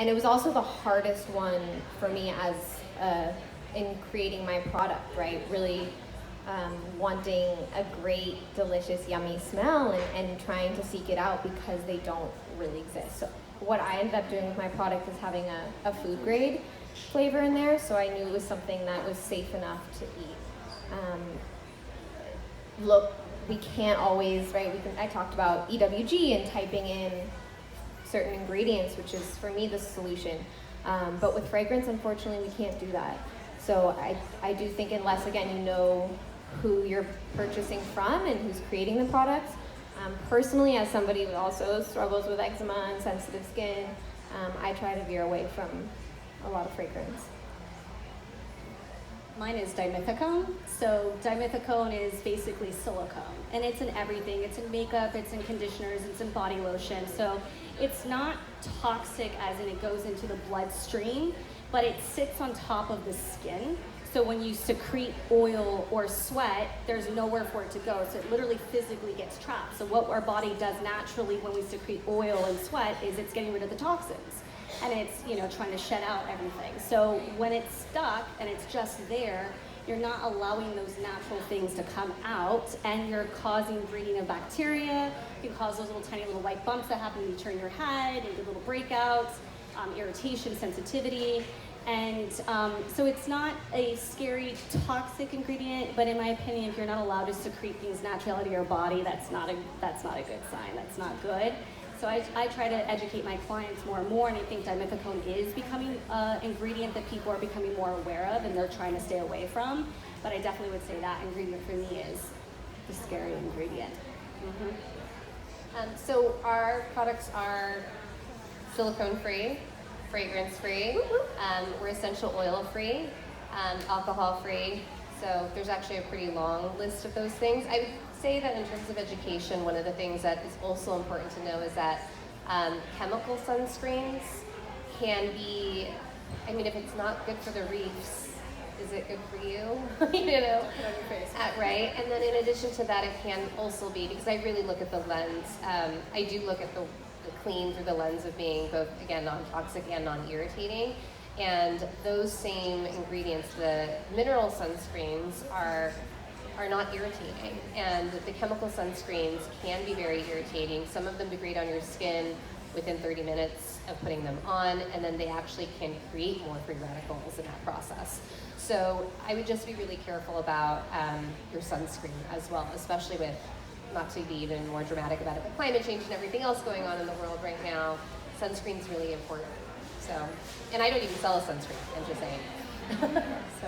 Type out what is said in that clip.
And it was also the hardest one for me as in creating my product, right? Really wanting a great, delicious, yummy smell and trying to seek it out because they don't really exist. So what I ended up doing with my product is having a food grade flavor in there, so I knew it was something that was safe enough to eat. Look, we can't always, right? I talked about EWG and typing in certain ingredients, which is for me the solution. But with fragrance, unfortunately, we can't do that. So I do think unless, again, you know who you're purchasing from and who's creating the products. Personally, as somebody who also struggles with eczema and sensitive skin, I try to veer away from a lot of fragrance. Mine is dimethicone. So dimethicone is basically silicone, and it's in everything. It's in makeup, it's in conditioners, it's in body lotion. So it's not toxic as in it goes into the bloodstream, but it sits on top of the skin. So when you secrete oil or sweat, there's nowhere for it to go. So it literally physically gets trapped. So what our body does naturally when we secrete oil and sweat is it's getting rid of the toxins. And it's, trying to shed out everything. So when it's stuck and it's just there, you're not allowing those natural things to come out, and you're causing breeding of bacteria. You can cause those tiny little white bumps that happen when you turn your head, and get little breakouts, irritation, sensitivity. And so it's not a scary, toxic ingredient, but in my opinion, if you're not allowed to secrete things naturally out of your body, that's not a good sign. That's not good. So I try to educate my clients more and more, and I think dimethicone is becoming an ingredient that people are becoming more aware of and they're trying to stay away from. But I definitely would say that ingredient for me is the scary ingredient. Mm-hmm. So our products are silicone-free, fragrance-free, we're essential oil-free, alcohol-free. So there's actually a pretty long list of those things. I would say that in terms of education, one of the things that is also important to know is that chemical sunscreens can be, if it's not good for the reefs, is it good for you? Put on your face. Right, and then in addition to that, it can also be, because I really look at the lens, I do look at the clean through the lens of being both, again, non-toxic and non-irritating. And those same ingredients, the mineral sunscreens, are not irritating. And the chemical sunscreens can be very irritating. Some of them degrade on your skin within 30 minutes of putting them on, and then they actually can create more free radicals in that process. So I would just be really careful about your sunscreen as well, especially with, not to be even more dramatic about it, but climate change and everything else going on in the world right now, sunscreen's really important. So, and I don't even sell a sunscreen, I'm just saying. So.